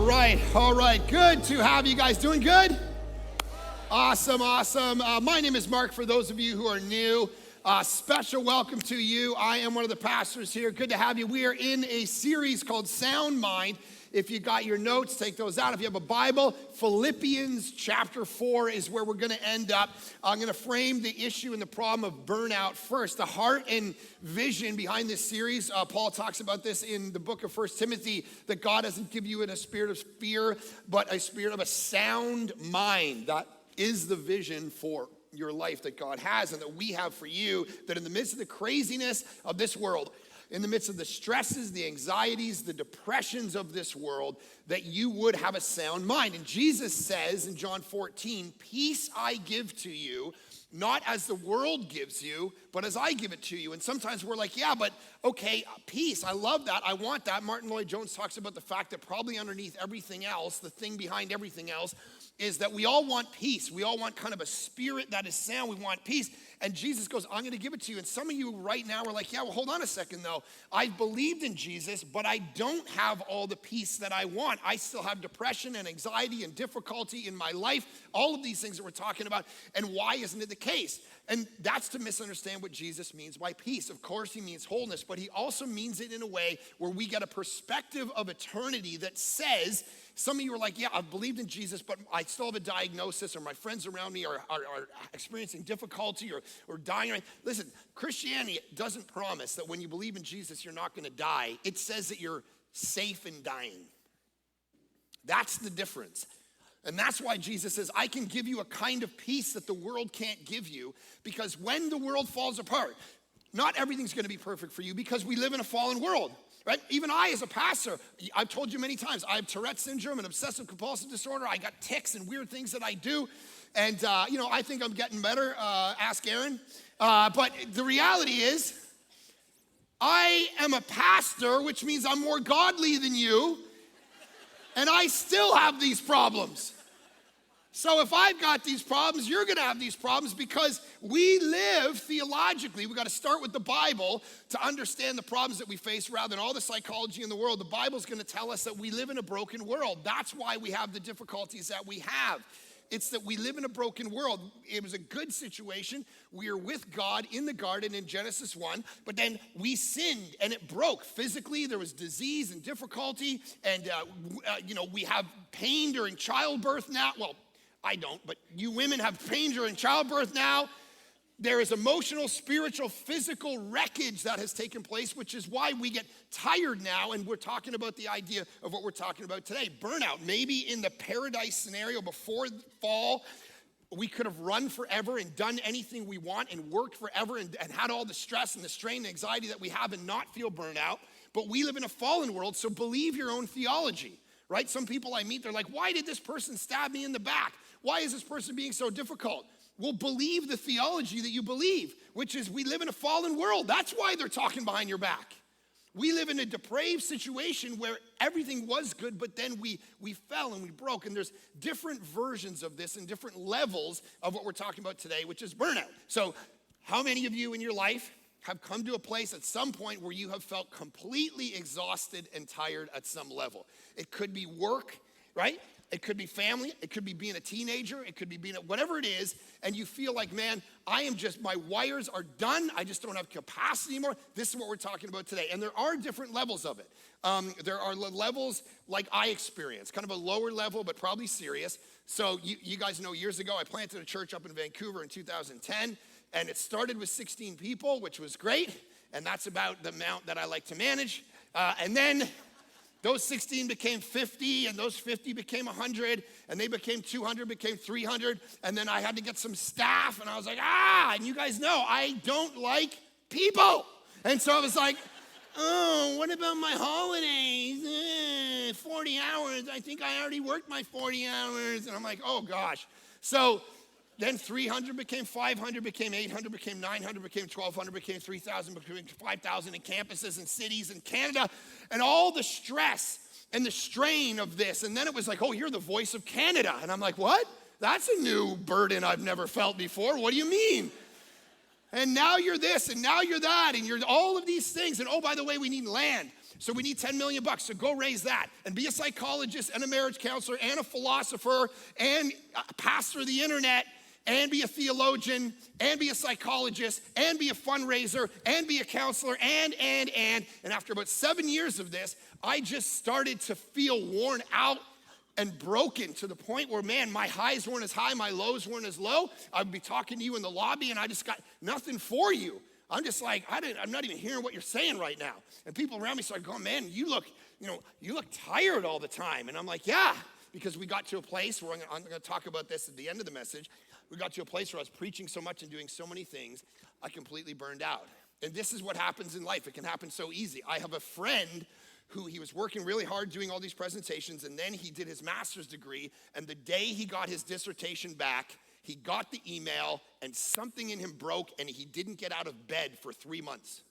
All right. Good to have you guys. Doing good? Awesome. My name is Mark, for those of you who are new. Special welcome to you. I am one of the pastors here. Good to have you. We are in a series called Sound Mind. If you got your notes, take those out. If you have a Bible, Philippians chapter 4 is where we're going to end up. I'm going to frame the issue and the problem of burnout first. The heart and vision behind this series, Paul talks about this in the book of 1 Timothy, that God doesn't give you in a spirit of fear, but a spirit of a sound mind. That is the vision for your life that God has and that we have for you, that in the midst of the craziness of this world, in the midst of the stresses, the anxieties, the depressions of this world, that you would have a sound mind. And Jesus says in John 14, "Peace I give to you, not as the world gives you, but as I give it to you." And sometimes we're like, yeah, but okay, peace, I love that, I want that. Martin Lloyd-Jones talks about the fact that probably underneath everything else, the thing behind everything else, is that we all want peace. We all want kind of a spirit that is sound. We want peace. And Jesus goes, I'm going to give it to you. And some of you right now are like, yeah, well, hold on a second, though. I've believed in Jesus, but I don't have all the peace that I want. I still have depression and anxiety and difficulty in my life, all of these things that we're talking about. And why isn't it the case? And that's to misunderstand what Jesus means by peace. Of course, he means wholeness, but he also means it in a way where we get a perspective of eternity that says, some of you are like, yeah, I've believed in Jesus, but I still have a diagnosis, or my friends around me are experiencing difficulty or dying. Listen, Christianity doesn't promise that when you believe in Jesus, you're not going to die. It says that you're safe in dying. That's the difference. And that's why Jesus says, I can give you a kind of peace that the world can't give you, because when the world falls apart, not everything's going to be perfect for you because we live in a fallen world. Right? Even I, as a pastor, I've told you many times, I have Tourette syndrome and obsessive compulsive disorder. I got tics and weird things that I do. And, I think I'm getting better. Ask Aaron. But the reality is, I am a pastor, which means I'm more godly than you. And I still have these problems. So if I've got these problems, you're going to have these problems, because we live theologically. We've got to start with the Bible to understand the problems that we face rather than all the psychology in the world. The Bible's going to tell us that we live in a broken world. That's why we have the difficulties that we have. It's that we live in a broken world. It was a good situation. We are with God in the garden in Genesis 1, but then we sinned and it broke. Physically, there was disease and difficulty, and we have pain during childbirth now. Well, I don't, but you women have pain during childbirth now. There is emotional, spiritual, physical wreckage that has taken place, which is why we get tired now, and we're talking about the idea of what we're talking about today, burnout. Maybe in the paradise scenario before the fall, we could have run forever and done anything we want and worked forever and had all the stress and the strain and anxiety that we have and not feel burnout. But we live in a fallen world, so believe your own theology, right? Some people I meet, they're like, why did this person stab me in the back? Why is this person being so difficult? Well, believe the theology that you believe, which is we live in a fallen world. That's why they're talking behind your back. We live in a depraved situation where everything was good, but then we fell and we broke. And there's different versions of this and different levels of what we're talking about today, which is burnout. So how many of you in your life have come to a place at some point where you have felt completely exhausted and tired at some level? It could be work, right? It could be family, it could be being a teenager, it could be being whatever it is, and you feel like, man, my wires are done, I just don't have capacity anymore. This is what we're talking about today. And there are different levels of it. There are levels like I experienced, kind of a lower level, but probably serious. So you guys know years ago, I planted a church up in Vancouver in 2010, and it started with 16 people, which was great, and that's about the amount that I like to manage. And then those 16 became 50, and those 50 became 100, and they became 200, became 300, and then I had to get some staff, and I was like, and you guys know, I don't like people. And so I was like, oh, what about my holidays? 40 hours, I think I already worked my 40 hours, and I'm like, oh gosh. So then 300 became 500, became 800, became 900, became 1,200, became 3,000, became 5,000 in campuses and cities in Canada, and all the stress and the strain of this. And then it was like, oh, you're the voice of Canada. And I'm like, what? That's a new burden I've never felt before. What do you mean? And now you're this, and now you're that, and you're all of these things. And oh, by the way, we need land. So we need $10 million, so go raise that. And be a psychologist, and a marriage counselor, and a philosopher, and a pastor of the internet, and be a theologian, and be a psychologist, and be a fundraiser, and be a counselor, and. And after about 7 years of this, I just started to feel worn out and broken to the point where, man, my highs weren't as high, my lows weren't as low. I'd be talking to you in the lobby, and I just got nothing for you. I'm just like, I'm not even hearing what you're saying right now. And people around me started going, man, you look tired all the time. And I'm like, yeah, because we got to a place where I'm going to talk about this at the end of the message. We got to a place where I was preaching so much and doing so many things, I completely burned out. And this is what happens in life. It can happen so easy. I have a friend who he was working really hard doing all these presentations, and then he did his master's degree, and the day he got his dissertation back, he got the email, and something in him broke, and he didn't get out of bed for 3 months.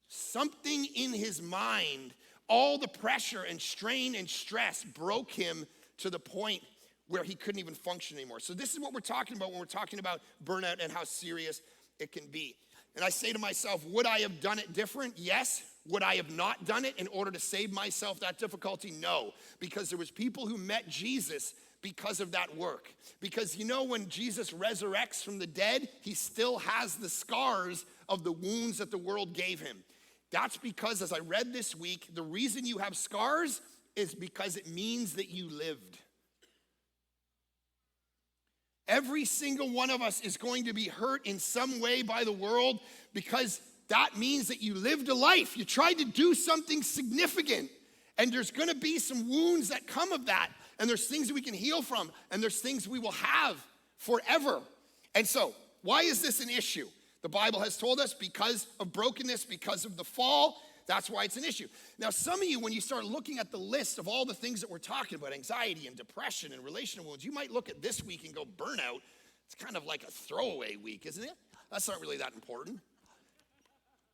Something in his mind, all the pressure and strain and stress broke him to the point where he couldn't even function anymore. So this is what we're talking about when we're talking about burnout and how serious it can be. And I say to myself, would I have done it different? Yes. Would I have not done it in order to save myself that difficulty? No. Because there was people who met Jesus because of that work. Because when Jesus resurrects from the dead, he still has the scars of the wounds that the world gave him. That's because, as I read this week, the reason you have scars is because it means that you lived. Every single one of us is going to be hurt in some way by the world because that means that you lived a life. You tried to do something significant, and there's going to be some wounds that come of that, and there's things that we can heal from, and there's things we will have forever. And so, why is this an issue? The Bible has told us because of brokenness, because of the fall, that's why it's an issue. Now, some of you, when you start looking at the list of all the things that we're talking about, anxiety and depression and relational wounds, you might look at this week and go, burnout, it's kind of like a throwaway week, isn't it? That's not really that important.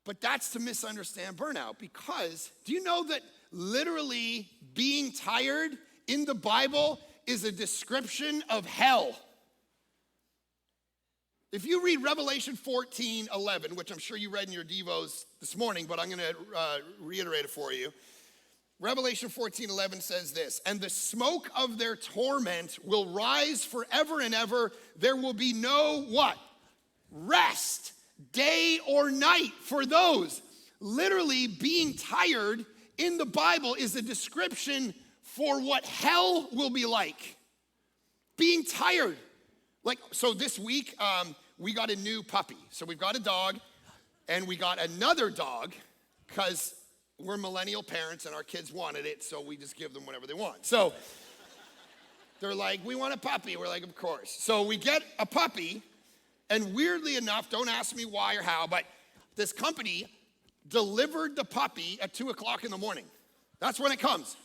But that's to misunderstand burnout, because do you know that literally being tired in the Bible is a description of hell? If you read Revelation 14:11, which I'm sure you read in your devos this morning, but I'm going to reiterate it for you. Revelation 14:11 says this, and the smoke of their torment will rise forever and ever. There will be no what? Rest, day or night for those. Literally, being tired in the Bible is a description for what hell will be like. Being tired. So this week, we got a new puppy. So we've got a dog, and we got another dog, because we're millennial parents, and our kids wanted it, so we just give them whatever they want. So they're like, we want a puppy. We're like, of course. So we get a puppy, and weirdly enough, don't ask me why or how, but this company delivered the puppy at 2 o'clock in the morning. That's when it comes.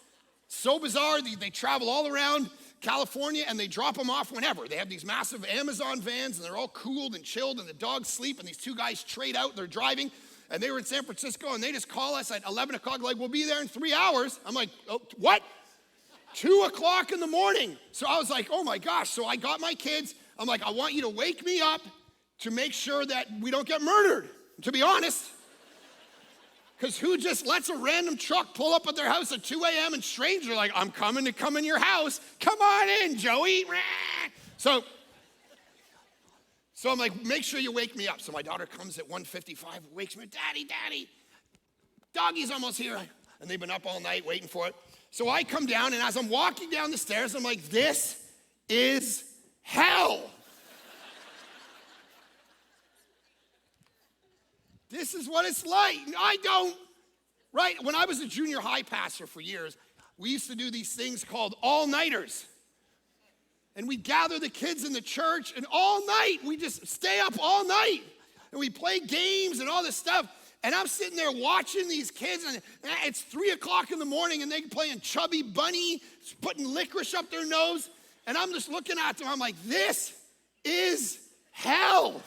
So bizarre. They travel all around California, and they drop them off whenever. They have these massive Amazon vans, and they're all cooled and chilled, and the dogs sleep, and these two guys trade out. They're driving, and they were in San Francisco, and they just call us at 11 o'clock, like, we'll be there in 3 hours. I'm like, oh, what? 2 o'clock in the morning. So I was like, oh my gosh. So I got my kids. I'm like, I want you to wake me up to make sure that we don't get murdered, to be honest. Because who just lets a random truck pull up at their house at 2 a.m. and strangers are like, I'm coming to come in your house. Come on in, Joey. So I'm like, make sure you wake me up. So my daughter comes at 1:55, wakes me, Daddy, doggy's almost here. And they've been up all night waiting for it. So I come down, and as I'm walking down the stairs, I'm like, this is hell. This is what it's like. Right? When I was a junior high pastor for years, we used to do these things called all-nighters. And we'd gather the kids in the church, and all night, we just stay up all night. And we play games and all this stuff. And I'm sitting there watching these kids, and it's 3 o'clock in the morning, and they're playing Chubby Bunny, putting licorice up their nose. And I'm just looking at them. I'm like, this is hell.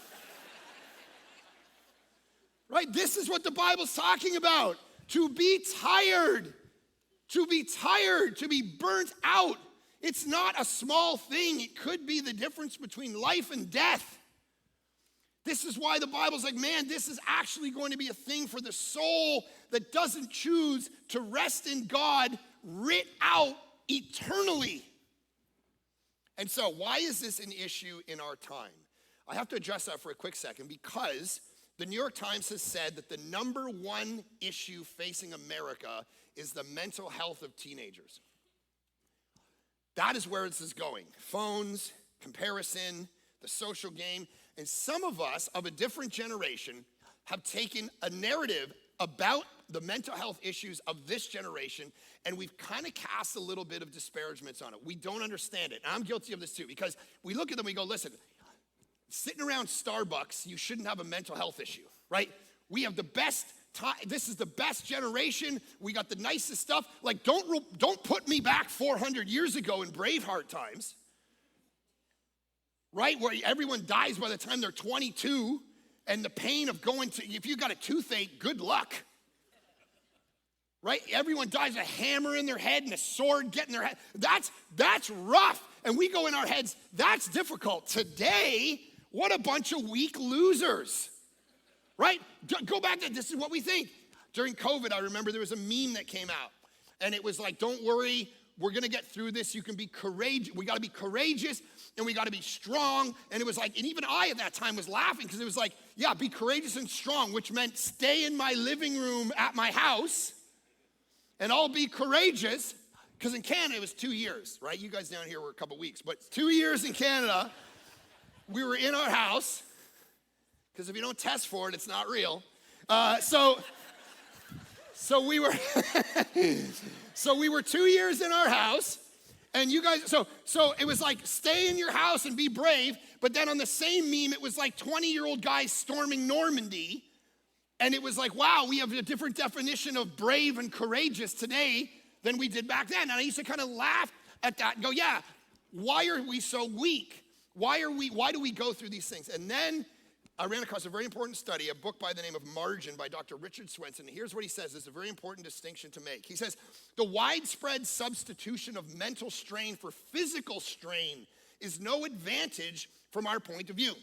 Right? This is what the Bible's talking about. To be tired, to be burnt out. It's not a small thing. It could be the difference between life and death. This is why the Bible's like, man, this is actually going to be a thing for the soul that doesn't choose to rest in God, writ out eternally. And so why is this an issue in our time? I have to address that for a quick second because the New York Times has said that the number one issue facing America is the mental health of teenagers. That is where this is going. Phones, comparison, the social game. And some of us of a different generation have taken a narrative about the mental health issues of this generation, and we've kind of cast a little bit of disparagements on it. We don't understand it. And I'm guilty of this too, because we look at them, we go, listen, sitting around Starbucks, you shouldn't have a mental health issue, right? We have the best time. This is the best generation. We got the nicest stuff. Like, don't put me back 400 years ago in Braveheart times, right? Where everyone dies by the time they're 22, and the pain of going to, if you got a toothache, good luck. Right? Everyone dies with a hammer in their head and a sword getting their head. That's rough. And we go in our heads, that's difficult. Today, what a bunch of weak losers. Right? Go back to, this is what we think. During COVID, I remember there was a meme that came out. And it was like, don't worry, we're gonna get through this. You can be courageous. We gotta be courageous and we gotta be strong. And it was like, and even I at that time was laughing because it was like, yeah, be courageous and strong, which meant stay in my living room at my house and I'll be courageous. Because in Canada, it was 2 years, right? You guys down here were a couple weeks, but 2 years in Canada, we were in our house, because if you don't test for it, it's not real. So we were, so we were 2 years in our house, and you guys, so it was like, stay in your house and be brave, but then on the same meme, it was like 20-year-old guys storming Normandy, and it was like, wow, we have a different definition of brave and courageous today than we did back then. And I used to kind of laugh at that and go, yeah, why are we so weak? Why do we go through these things? And then I ran across a very important study, a book by the name of Margin by Dr. Richard Swenson. And here's what he says. It's a very important distinction to make. He says, the widespread substitution of mental strain for physical strain is no advantage from our point of view.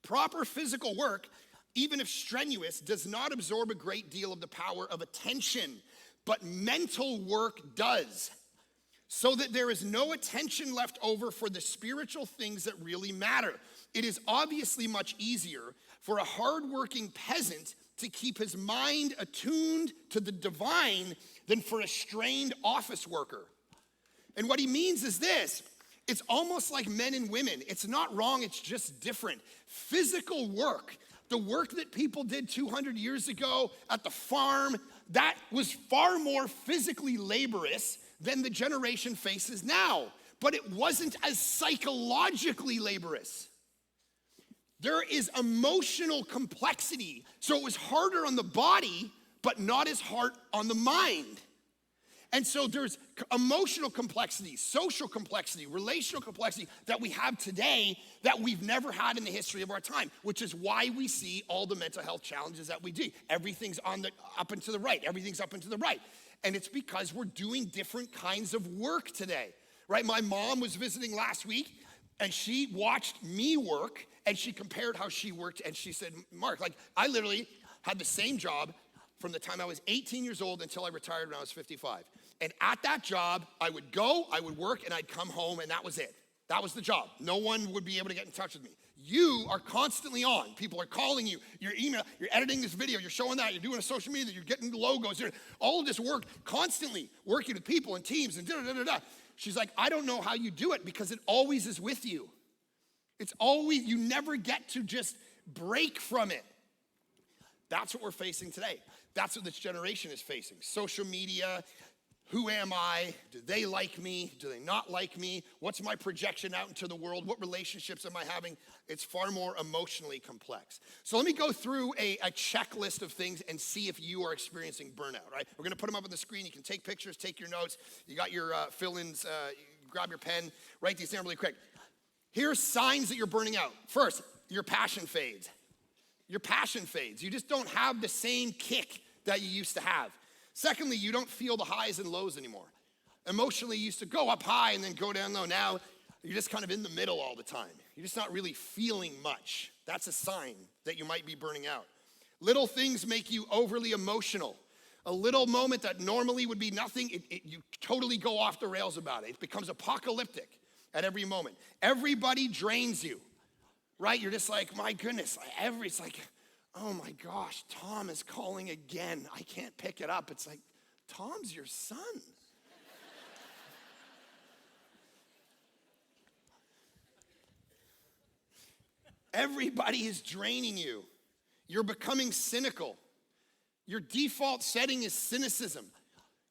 Proper physical work, even if strenuous, does not absorb a great deal of the power of attention, but mental work does, so that there is no attention left over for the spiritual things that really matter. It is obviously much easier for a hardworking peasant to keep his mind attuned to the divine than for a strained office worker. And what he means is this: it's almost like men and women. It's not wrong, it's just different. Physical work, the work that people did 200 years ago at the farm, that was far more physically laborious than the generation faces now. But it wasn't as psychologically laborious. There is emotional complexity. So it was harder on the body, but not as hard on the mind. And so there's emotional complexity, social complexity, relational complexity that we have today that we've never had in the history of our time, which is why we see all the mental health challenges that we do. Everything's up and to the right. Everything's up and to the right. And it's because we're doing different kinds of work today, right? My mom was visiting last week and she watched me work and she compared how she worked and she said, Mark, like I literally had the same job from the time I was 18 years old until I retired when I was 55. And at that job, I would go, I would work, and I'd come home, and that was it. That was the job. No one would be able to get in touch with me. You are constantly on. People are calling you, you're email, you're editing this video, you're showing that, you're doing a social media, you're getting logos, you're all of this work, constantly working with people and teams and da-da-da-da-da. She's like, I don't know how you do it because it always is with you. It's always, you never get to just break from it. That's what we're facing today. That's what this generation is facing. Social media, who am I? Do they like me? Do they not like me? What's my projection out into the world? What relationships am I having? It's far more emotionally complex. So let me go through a checklist of things and see if you are experiencing burnout, right? We're gonna put them up on the screen. You can take pictures, take your notes. You got your fill-ins, grab your pen, write these down really quick. Here's signs that you're burning out. First, your passion fades. Your passion fades. You just don't have the same kick that you used to have. Secondly, you don't feel the highs and lows anymore. Emotionally, you used to go up high and then go down low. Now, you're just kind of in the middle all the time. You're just not really feeling much. That's a sign that you might be burning out. Little things make you overly emotional. A little moment that normally would be nothing, you totally go off the rails about it. It becomes apocalyptic at every moment. Everybody drains you, right? You're just like, my goodness, it's like, oh my gosh, Tom is calling again. I can't pick it up. It's like, Tom's your son. Everybody is draining you. You're becoming cynical. Your default setting is cynicism.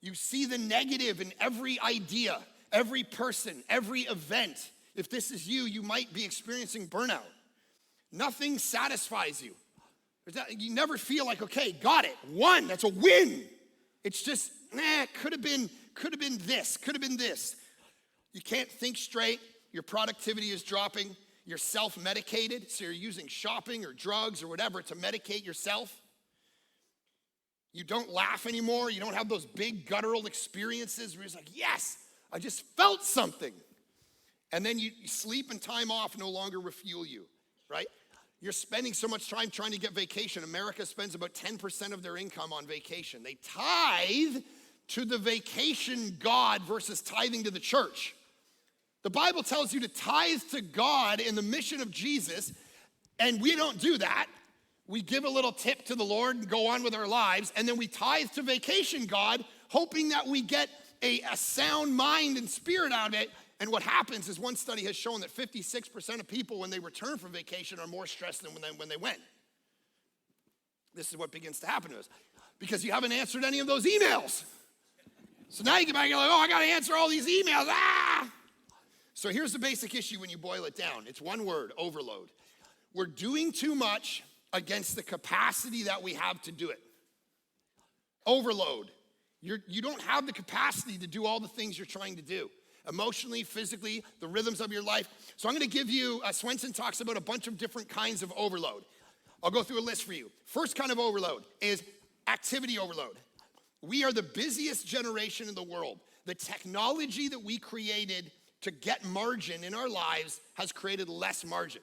You see the negative in every idea, every person, every event. If this is you, you might be experiencing burnout. Nothing satisfies you. You never feel like, okay, got it, won, that's a win. It's just, could have been this. You can't think straight. Your productivity is dropping. You're self-medicated, so you're using shopping or drugs or whatever to medicate yourself. You don't laugh anymore. You don't have those big guttural experiences where you're like, yes, I just felt something. And then you sleep and time off no longer refuel you, right? You're spending so much time trying to get vacation. America spends about 10% of their income on vacation. They tithe to the vacation God versus tithing to the church. The Bible tells you to tithe to God in the mission of Jesus, and we don't do that. We give a little tip to the Lord and go on with our lives, and then we tithe to vacation God, hoping that we get a sound mind and spirit out of it. And what happens is one study has shown that 56% of people when they return from vacation are more stressed than when they went. This is what begins to happen to us because you haven't answered any of those emails. So now you get back and you're like, oh, I got to answer all these emails. So here's the basic issue when you boil it down. It's one word, overload. We're doing too much against the capacity that we have to do it. Overload. You don't have the capacity to do all the things you're trying to do. Emotionally, physically, the rhythms of your life. So I'm going to give you, Swenson talks about a bunch of different kinds of overload. I'll go through a list for you. First kind of overload is activity overload. We are the busiest generation in the world. The technology that we created to get margin in our lives has created less margin.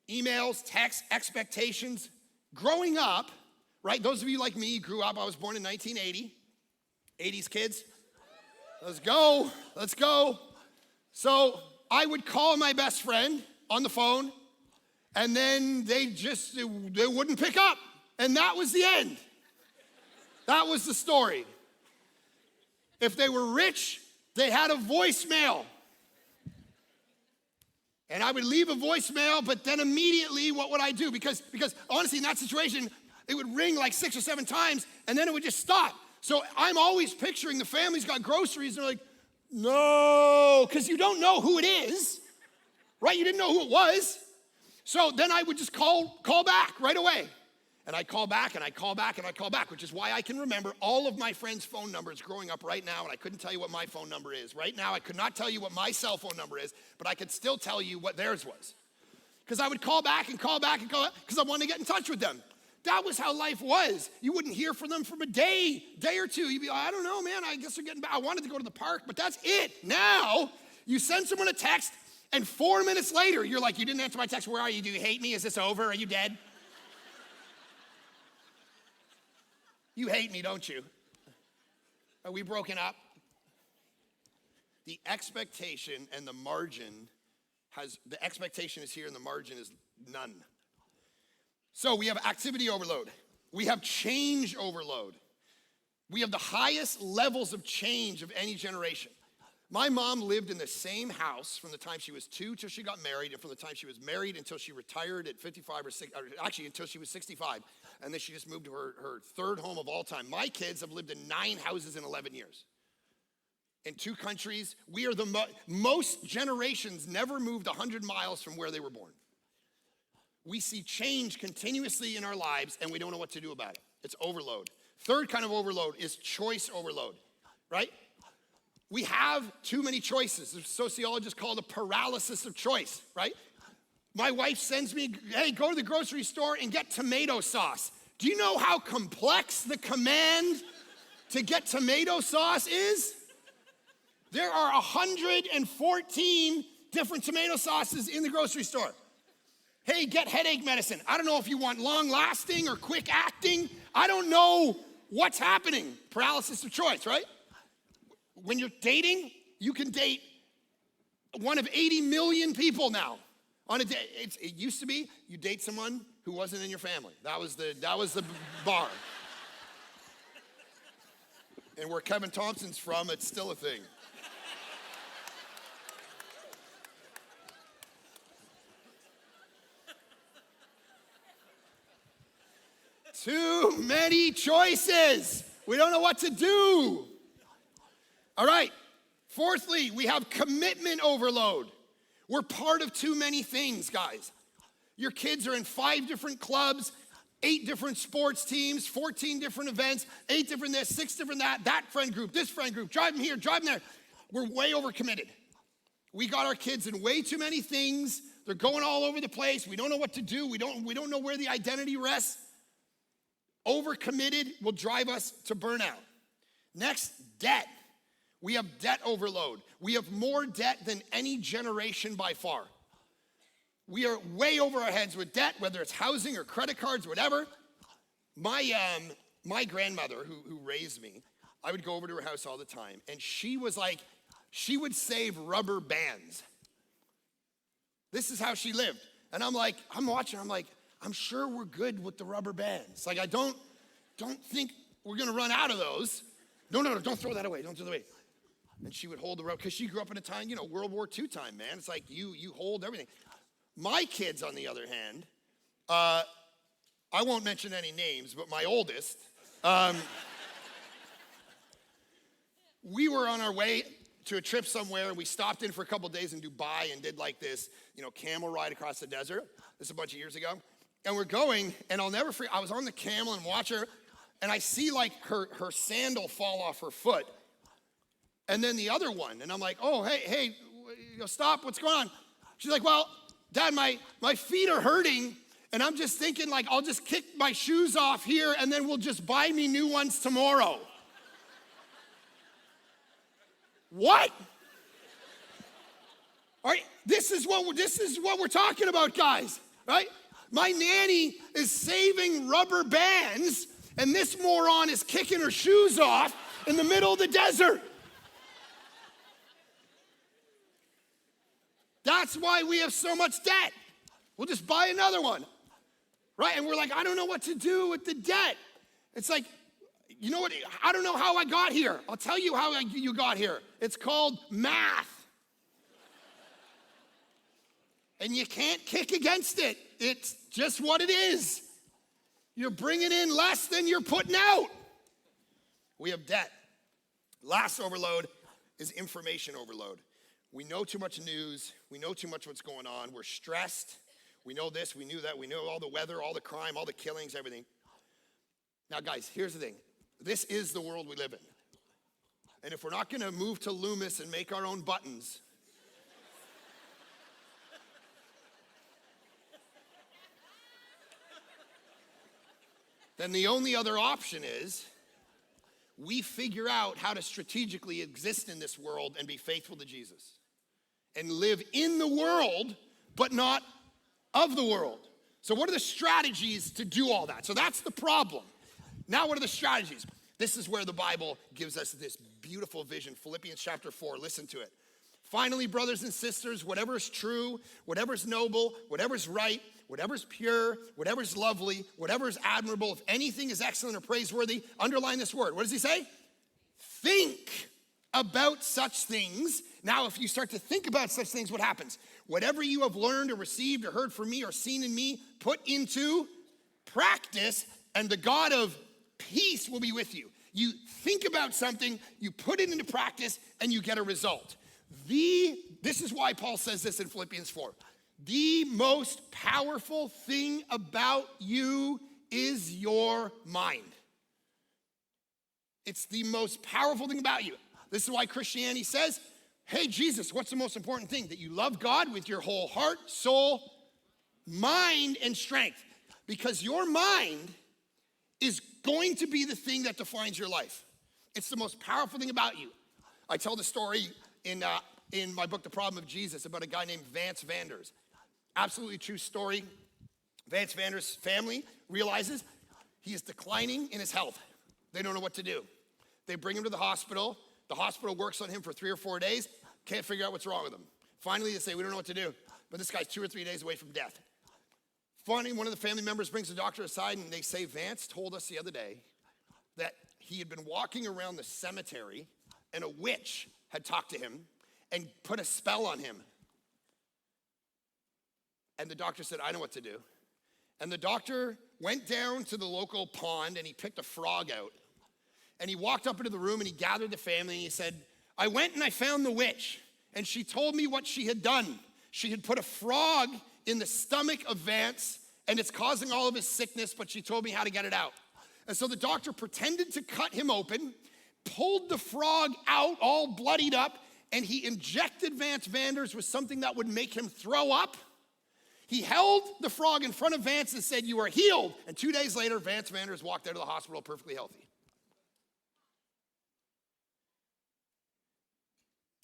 Emails, texts, expectations. Growing up, right? Those of you like me grew up, I was born in 1980. 80s kids. Let's go. So I would call my best friend on the phone, and then they wouldn't pick up. And that was the end. That was the story. If they were rich, they had a voicemail. And I would leave a voicemail, but then immediately what would I do? Because honestly, in that situation, it would ring like 6 or 7 times, and then it would just stop. So I'm always picturing the family's got groceries, and they're like, no, because you don't know who it is, right? You didn't know who it was. So then I would just call back right away. And I call back, and I call back, and I call back, which is why I can remember all of my friends' phone numbers growing up right now, and I couldn't tell you what my phone number is. Right now, I could not tell you what my cell phone number is, but I could still tell you what theirs was. Because I would call back and call back and call back because I wanted to get in touch with them. That was how life was. You wouldn't hear from them from a day or two. You'd be like, I don't know, man, I guess they're getting back. I wanted to go to the park, but that's it. Now, you send someone a text, and 4 minutes later, you're like, you didn't answer my text. Where are you? Do you hate me? Is this over? Are you dead? You hate me, don't you? Are we broken up? The expectation and the margin the expectation is here and the margin is none. So we have activity overload. We have change overload. We have the highest levels of change of any generation. My mom lived in the same house from the time she was 2 till she got married, and from the time she was married until she retired at 55 or 60, or actually until she was 65. And then she just moved to her third home of all time. My kids have lived in 9 houses in 11 years. In 2 countries, we are the most generations never moved 100 miles from where they were born. We see change continuously in our lives, and we don't know what to do about it. It's overload. Third kind of overload is choice overload, right? We have too many choices. Sociologists call it a paralysis of choice, right? My wife sends me, hey, go to the grocery store and get tomato sauce. Do you know how complex the command to get tomato sauce is? There are 114 different tomato sauces in the grocery store. hey, get headache medicine. I don't know if you want long-lasting or quick-acting. I don't know what's happening. Paralysis of choice, right? When you're dating, you can date one of 80 million people now on a day. It used to be you date someone who wasn't in your family. That was the bar. And where Kevin Thompson's from, it's still a thing. Too many choices. We don't know what to do. All right. Fourthly, we have commitment overload. We're part of too many things, guys. Your kids are in 5 different clubs, 8 different sports teams, 14 different events, 8 different this, 6 different that friend group, this friend group, drive them here, drive them there. We're way overcommitted. We got our kids in way too many things. They're going all over the place. We don't know what to do. We don't know where the identity rests. Overcommitted will drive us to burnout. Next, debt. We have debt overload. We have more debt than any generation by far. We are way over our heads with debt, whether it's housing or credit cards, whatever. My grandmother, who raised me, I would go over to her house all the time, and she was like, she would save rubber bands. This is how she lived. And I'm like, I'm watching, I'm like, I'm sure we're good with the rubber bands. Like, I don't think we're gonna run out of those. No, don't throw that away, don't throw that away. And she would hold the rubber, because she grew up in a time, World War II time, man. It's like you hold everything. My kids, on the other hand, I won't mention any names, but my oldest, we were on our way to a trip somewhere. We stopped in for a couple days in Dubai and did like this, camel ride across the desert. This is a bunch of years ago. And we're going, and I'll never forget, I was on the camel and watch her, and I see like her sandal fall off her foot. And then the other one, and I'm like, oh, hey, stop, what's going on? She's like, well, Dad, my feet are hurting, and I'm just thinking like, I'll just kick my shoes off here, and then we'll just buy me new ones tomorrow. What? All right, this is what we're talking about, guys, right? My nanny is saving rubber bands, and this moron is kicking her shoes off in the middle of the desert. That's why we have so much debt. We'll just buy another one, right? And we're like, I don't know what to do with the debt. It's like, you know what? I don't know how I got here. I'll tell you how you got here. It's called math. And you can't kick against it. It's just what it is. You're bringing in less than you're putting out. We have debt. Last overload is information overload. We know too much news. We know too much what's going on. We're stressed. We know this, we knew that. We know all the weather, all the crime, all the killings, everything. Now, guys, here's the thing. This is the world we live in. And if we're not going to move to Loomis and make our own buttons, then the only other option is we figure out how to strategically exist in this world and be faithful to Jesus and live in the world, but not of the world. So what are the strategies to do all that? So that's the problem. Now what are the strategies? This is where the Bible gives us this beautiful vision. Philippians chapter 4, listen to it. Finally, brothers and sisters, whatever is true, whatever is noble, whatever is right, whatever is pure, whatever is lovely, whatever is admirable, if anything is excellent or praiseworthy, underline this word. What does he say? Think about such things. Now, if you start to think about such things, what happens? Whatever you have learned or received or heard from me or seen in me, put into practice, and the God of peace will be with you. You think about something, you put it into practice, and you get a result. This is why Paul says this in Philippians 4. The most powerful thing about you is your mind. It's the most powerful thing about you. This is why Christianity says, hey, Jesus, what's the most important thing? That you love God with your whole heart, soul, mind, and strength. Because your mind is going to be the thing that defines your life. It's the most powerful thing about you. I tell the story in my book, The Problem of Jesus, about a guy named Vance Vanders. Absolutely true story. Vance Vander's family realizes he is declining in his health. They don't know what to do. They bring him to the hospital. The hospital works on him for 3 or 4 days. Can't figure out what's wrong with him. Finally, they say, we don't know what to do. But this guy's 2 or 3 days away from death. Finally, one of the family members brings the doctor aside and they say, Vance told us the other day that he had been walking around the cemetery and a witch had talked to him and put a spell on him. And the doctor said, I know what to do. And the doctor went down to the local pond and he picked a frog out. And he walked up into the room and he gathered the family and he said, I went and I found the witch and she told me what she had done. She had put a frog in the stomach of Vance and it's causing all of his sickness, but she told me how to get it out. And so the doctor pretended to cut him open, pulled the frog out all bloodied up, and he injected Vance Vanders with something that would make him throw up. He held the frog in front of Vance and said, you are healed. And 2 days later, Vance Vanders walked out of the hospital perfectly healthy.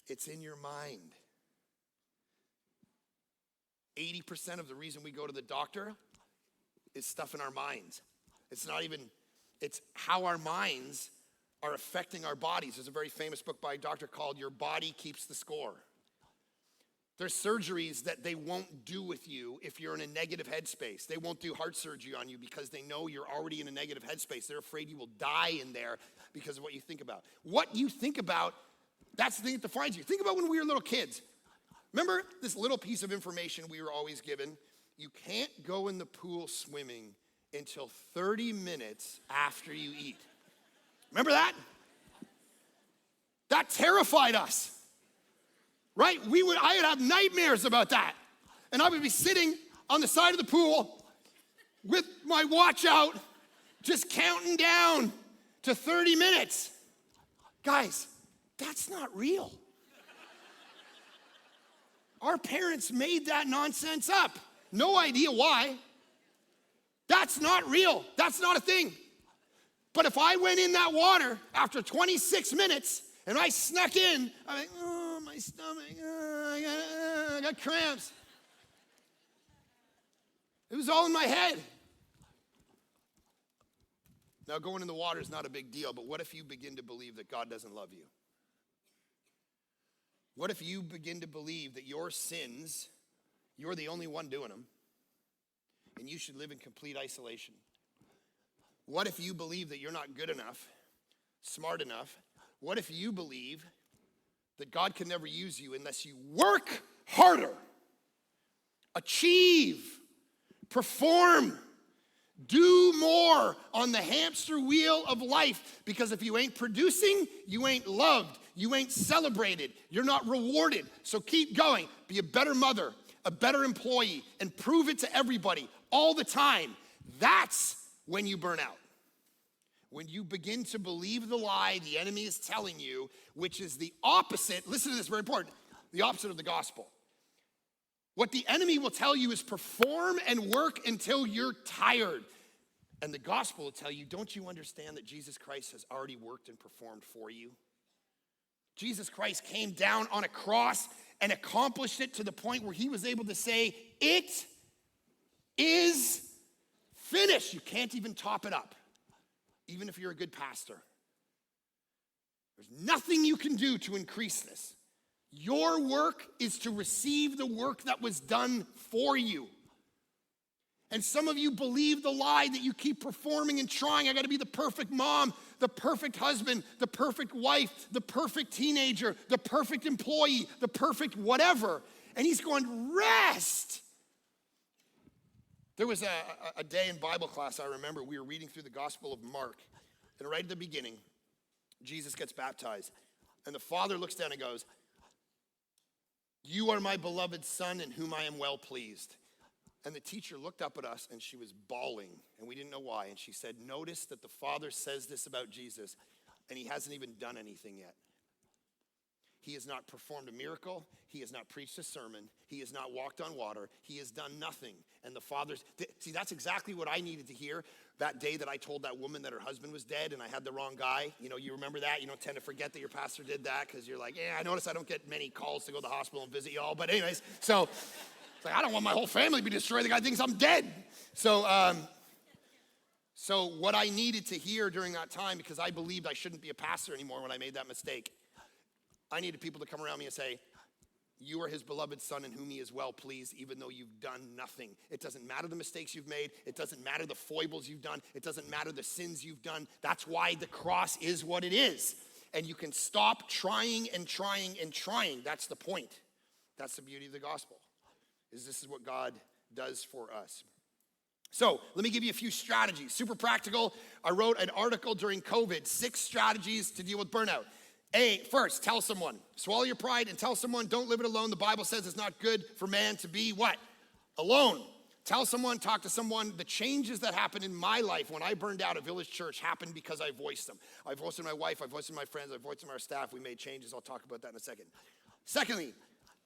It's in your mind. 80% of the reason we go to the doctor is stuff in our minds. It's how our minds are affecting our bodies. There's a very famous book by a doctor called Your Body Keeps the Score. There's surgeries that they won't do with you if you're in a negative headspace. They won't do heart surgery on you because they know you're already in a negative headspace. They're afraid you will die in there because of what you think about. What you think about, that's the thing that defines you. Think about when we were little kids. Remember this little piece of information we were always given? You can't go in the pool swimming until 30 minutes after you eat. Remember that? That terrified us. Right? I would have nightmares about that. And I would be sitting on the side of the pool with my watch out, just counting down to 30 minutes. Guys, that's not real. Our parents made that nonsense up. No idea why. That's not real. That's not a thing. But if I went in that water after 26 minutes and I snuck in, I'm like, oh, my stomach, I got cramps. It was all in my head. Now, going in the water is not a big deal, but what if you begin to believe that God doesn't love you? What if you begin to believe that your sins, you're the only one doing them, and you should live in complete isolation? What if you believe that you're not good enough, smart enough? What if you believe that God can never use you unless you work harder, achieve, perform, do more on the hamster wheel of life? Because if you ain't producing, you ain't loved, you ain't celebrated, you're not rewarded. So keep going. Be a better mother, a better employee, and prove it to everybody all the time. That's when you burn out. When you begin to believe the lie the enemy is telling you, which is the opposite, listen to this, very important, the opposite of the gospel. What the enemy will tell you is perform and work until you're tired. And the gospel will tell you, don't you understand that Jesus Christ has already worked and performed for you? Jesus Christ came down on a cross and accomplished it to the point where he was able to say, it is finished. You can't even top it up, even if you're a good pastor. There's nothing you can do to increase this. Your work is to receive the work that was done for you. And some of you believe the lie that you keep performing and trying. I got to be the perfect mom, the perfect husband, the perfect wife, the perfect teenager, the perfect employee, the perfect whatever. And he's going, rest. There was a day in Bible class, I remember, we were reading through the Gospel of Mark. And right at the beginning, Jesus gets baptized. And the Father looks down and goes, you are my beloved Son in whom I am well pleased. And the teacher looked up at us and she was bawling, and we didn't know why. And she said, notice that the Father says this about Jesus, and he hasn't even done anything yet. He has not performed a miracle. He has not preached a sermon. He has not walked on water. He has done nothing. And the Father's, see, that's exactly what I needed to hear that day that I told that woman that her husband was dead and I had the wrong guy. You know, you remember that? You don't tend to forget that your pastor did that because you're like, yeah, I notice I don't get many calls to go to the hospital and visit y'all. But anyways, so Like, I don't want my whole family to be destroyed. The guy thinks I'm dead. So what I needed to hear during that time, because I believed I shouldn't be a pastor anymore when I made that mistake, I needed people to come around me and say, you are his beloved son in whom he is well pleased, even though you've done nothing. It doesn't matter the mistakes you've made. It doesn't matter the foibles you've done. It doesn't matter the sins you've done. That's why the cross is what it is. And you can stop trying and trying and trying. That's the point. That's the beauty of the gospel, is this is what God does for us. So let me give you a few strategies. Super practical. I wrote an article during COVID, 6 strategies to deal with burnout. First, tell someone. Swallow your pride and tell someone, don't live it alone. The Bible says it's not good for man to be what? Alone. Tell someone, talk to someone. The changes that happened in my life when I burned out at Village Church happened because I voiced them. I voiced my wife, I voiced my friends, I voiced our staff. We made changes. I'll talk about that in a second. Secondly,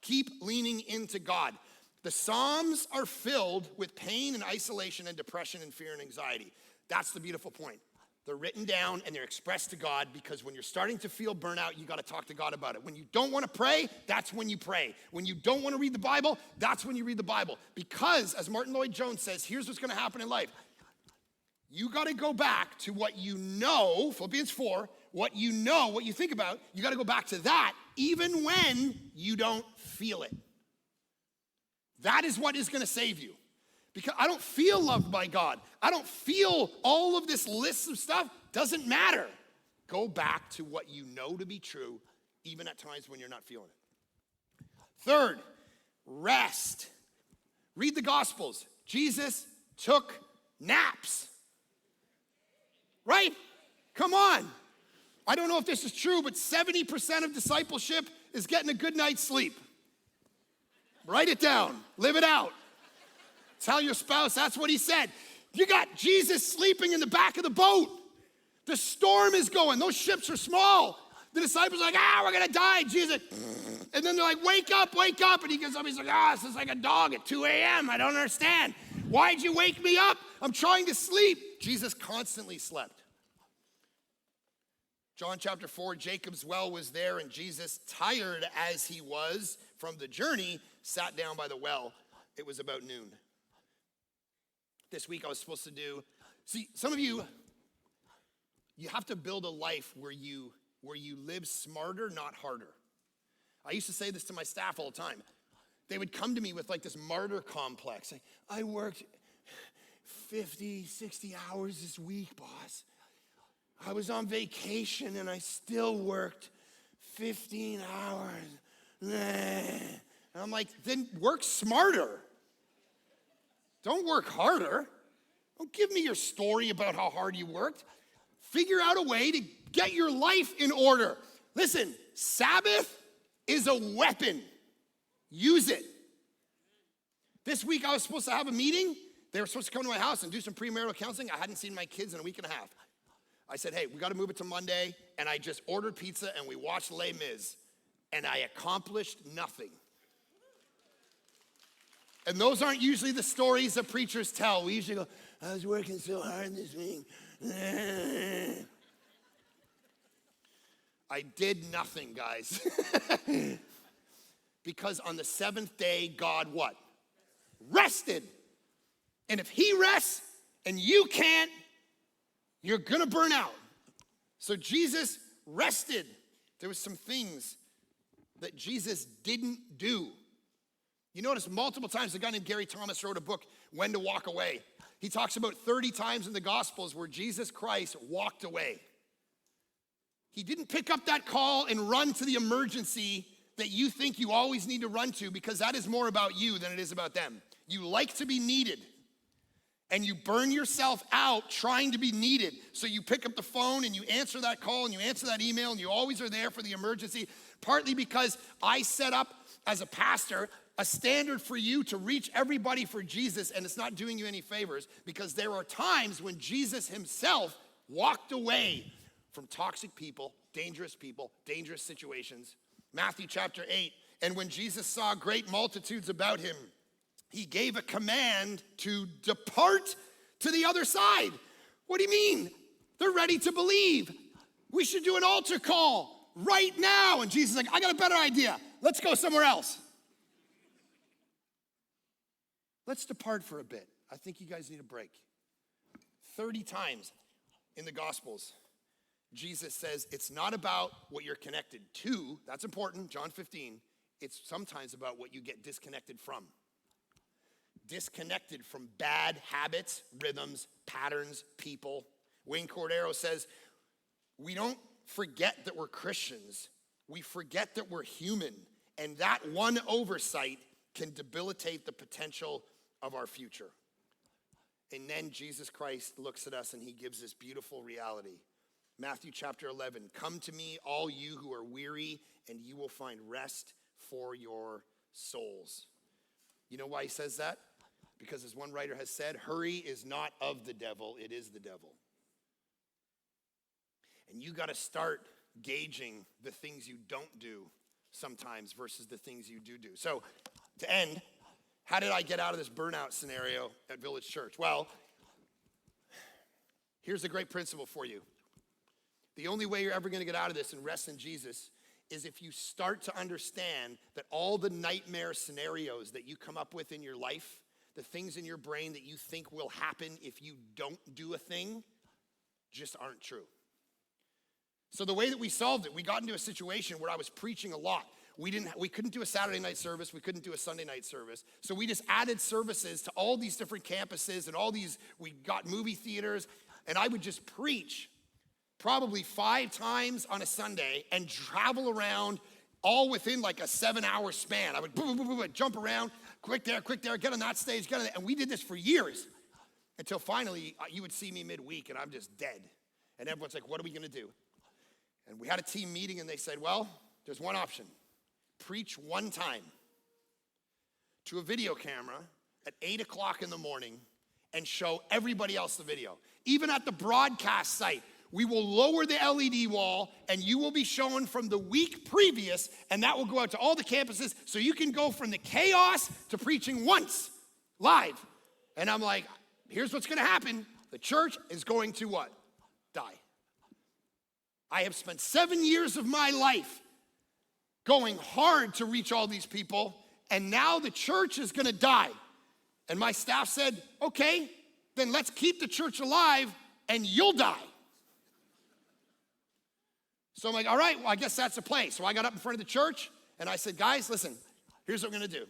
keep leaning into God. The Psalms are filled with pain and isolation and depression and fear and anxiety. That's the beautiful point. They're written down and they're expressed to God, because when you're starting to feel burnout, you got to talk to God about it. When you don't want to pray, that's when you pray. When you don't want to read the Bible, that's when you read the Bible. Because, as Martin Lloyd-Jones says, here's what's going to happen in life. You got to go back to what you know, Philippians 4, what you know, what you think about. You got to go back to that even when you don't feel it. That is what is going to save you. Because I don't feel loved by God. I don't feel all of this list of stuff. Doesn't matter. Go back to what you know to be true, even at times when you're not feeling it. Third, rest. Read the Gospels. Jesus took naps. Right? Come on. I don't know if this is true, but 70% of discipleship is getting a good night's sleep. Write it down. Live it out. Tell your spouse that's what he said. You got Jesus sleeping in the back of the boat. The storm is going. Those ships are small. The disciples are like, we're going to die. Jesus. And then they're like, wake up. And he gets up. He's like, this is like a dog at 2 a.m. I don't understand. Why'd you wake me up? I'm trying to sleep. Jesus constantly slept. John chapter 4, Jacob's well was there, and Jesus, tired as he was from the journey, sat down by the well. It was about noon. This week I was supposed to do, some of you have to build a life where you live smarter, not harder. I used to say this to my staff all the time. They would come to me with like this martyr complex. Like, I worked 50, 60 hours this week, boss. I was on vacation and I still worked 15 hours. And I'm like, then work smarter. Don't work harder. Don't give me your story about how hard you worked. Figure out a way to get your life in order. Listen, Sabbath is a weapon. Use it. This week I was supposed to have a meeting. They were supposed to come to my house and do some premarital counseling. I hadn't seen my kids in a week and a half. I said, hey, we got to move it to Monday. And I just ordered pizza and we watched Les Mis. And I accomplished nothing. And those aren't usually the stories that preachers tell. We usually go, I was working so hard this week. I did nothing, guys. Because on the 7th day, God what? Rested. And if he rests and you can't, you're gonna burn out. So Jesus rested. There was some things that Jesus didn't do. You notice multiple times, a guy named Gary Thomas wrote a book, When to Walk Away. He talks about 30 times in the Gospels where Jesus Christ walked away. He didn't pick up that call and run to the emergency that you think you always need to run to, because that is more about you than it is about them. You like to be needed, and you burn yourself out trying to be needed. So you pick up the phone and you answer that call and you answer that email and you always are there for the emergency, partly because I set up as a pastor a standard for you to reach everybody for Jesus, and it's not doing you any favors, because there are times when Jesus himself walked away from toxic people, dangerous situations. Matthew chapter 8, and when Jesus saw great multitudes about him, he gave a command to depart to the other side. What do you mean? They're ready to believe. We should do an altar call right now. And Jesus is like, I got a better idea. Let's go somewhere else. let's depart for a bit. I think you guys need a break. 30 times in the Gospels, Jesus says it's not about what you're connected to. That's important, John 15. It's sometimes about what you get disconnected from. Disconnected from bad habits, rhythms, patterns, people. Wayne Cordero says, we don't forget that we're Christians. We forget that we're human. And that one oversight can debilitate the potential of our future. And then Jesus Christ looks at us and he gives this beautiful reality. Matthew chapter 11, come to me, all you who are weary, and you will find rest for your souls. You know why he says that? Because as one writer has said, hurry is not of the devil, it is the devil. And you got to start gauging the things you don't do sometimes versus the things you do. So to end, how did I get out of this burnout scenario at Village Church? Well, here's a great principle for you. The only way you're ever going to get out of this and rest in Jesus is if you start to understand that all the nightmare scenarios that you come up with in your life, the things in your brain that you think will happen if you don't do a thing, just aren't true. So the way that we solved it, we got into a situation where I was preaching a lot. We couldn't do a Saturday night service. We couldn't do a Sunday night service. So we just added services to all these different campuses and we got movie theaters, and I would just preach probably 5 times on a Sunday and travel around all within like a 7-hour span. I would boom, boom, boom, boom, jump around, quick there, get on that stage, get on that. And we did this for years until finally you would see me midweek and I'm just dead. And everyone's like, what are we gonna do? And we had a team meeting and they said, well, there's one option. Preach one time to a video camera at 8 o'clock in the morning and show everybody else the video. Even at the broadcast site, we will lower the LED wall and you will be shown from the week previous, and that will go out to all the campuses so you can go from the chaos to preaching once live. And I'm like, here's what's gonna happen. The church is going to what? Die. I have spent 7 years of my life going hard to reach all these people, and now the church is gonna die. And my staff said, okay, then let's keep the church alive and you'll die. So I'm like, all right, well, I guess that's the play. So I got up in front of the church and I said, guys, listen, here's what we're gonna do.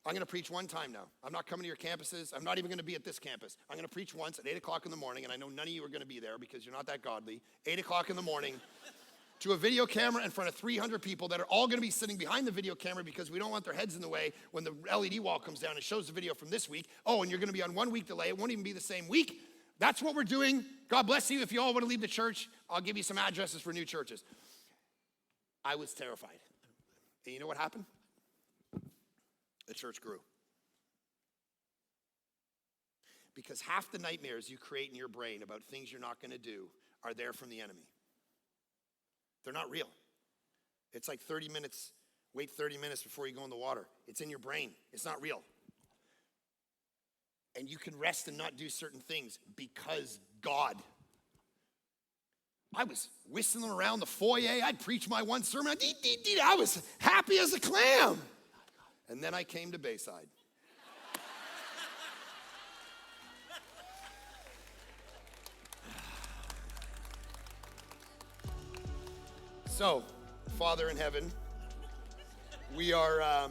I'm gonna preach one time now. I'm not coming to your campuses. I'm not even gonna be at this campus. I'm gonna preach once at 8 o'clock in the morning, and I know none of you are gonna be there because you're not that godly. 8 o'clock in the morning to a video camera in front of 300 people that are all gonna be sitting behind the video camera because we don't want their heads in the way when the LED wall comes down and shows the video from this week. Oh, and you're gonna be on 1 week delay. It won't even be the same week. That's what we're doing. God bless you. If you all wanna leave the church, I'll give you some addresses for new churches. I was terrified. And you know what happened? The church grew. Because half the nightmares you create in your brain about things you're not gonna do are there from the enemy. They're not real. It's like 30 minutes, wait 30 minutes before you go in the water. It's in your brain, it's not real. And you can rest and not do certain things because God. I was whistling around the foyer, I'd preach my one sermon, I was happy as a clam. And then I came to Bayside. So, Father in heaven, we are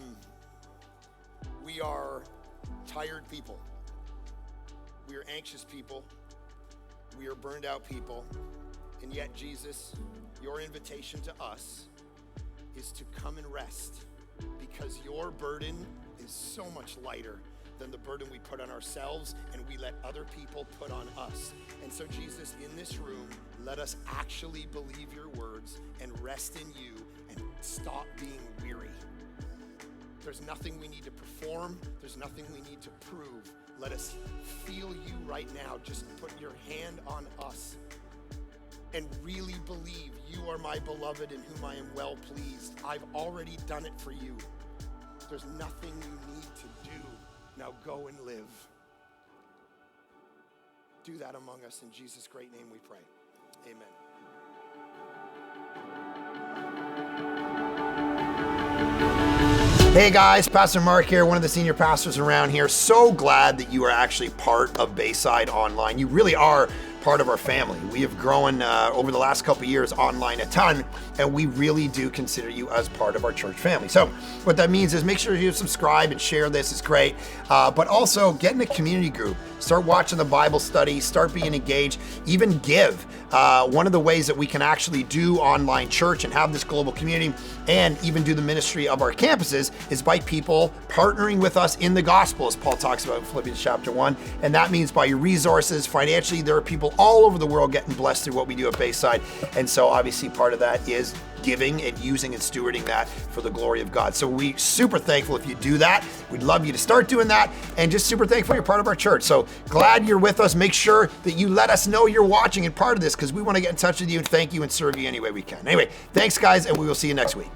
tired people. We are anxious people. We are burned out people. And yet, Jesus, your invitation to us is to come and rest, because your burden is so much lighter than the burden we put on ourselves and we let other people put on us. And so, Jesus, in this room, let us actually believe your words and rest in you and stop being weary. There's nothing we need to perform. There's nothing we need to prove. Let us feel you right now. Just put your hand on us and really believe you are my beloved in whom I am well pleased. I've already done it for you. There's nothing you need to do. Now go and live. Do that among us. In Jesus' great name we pray. Amen. Hey guys, Pastor Mark here, one of the senior pastors around here. So glad that you are actually part of Bayside Online. You really are part of our family. We have grown over the last couple of years online a ton, and we really do consider you as part of our church family. So what that means is make sure you subscribe and share this. It's great. But also get in a community group. Start watching the Bible study, start being engaged, even give. One of the ways that we can actually do online church and have this global community and even do the ministry of our campuses is by people partnering with us in the gospel, as Paul talks about in Philippians chapter 1. And that means by your resources, financially, there are people all over the world getting blessed through what we do at Bayside. And so obviously part of that is giving and using and stewarding that for the glory of God. So we super thankful if you do that. We'd love you to start doing that, and just super thankful you're part of our church. So glad you're with us. Make sure that you let us know you're watching and part of this, because we want to get in touch with you and thank you and serve you any way we can. Anyway, thanks guys, and we will see you next week.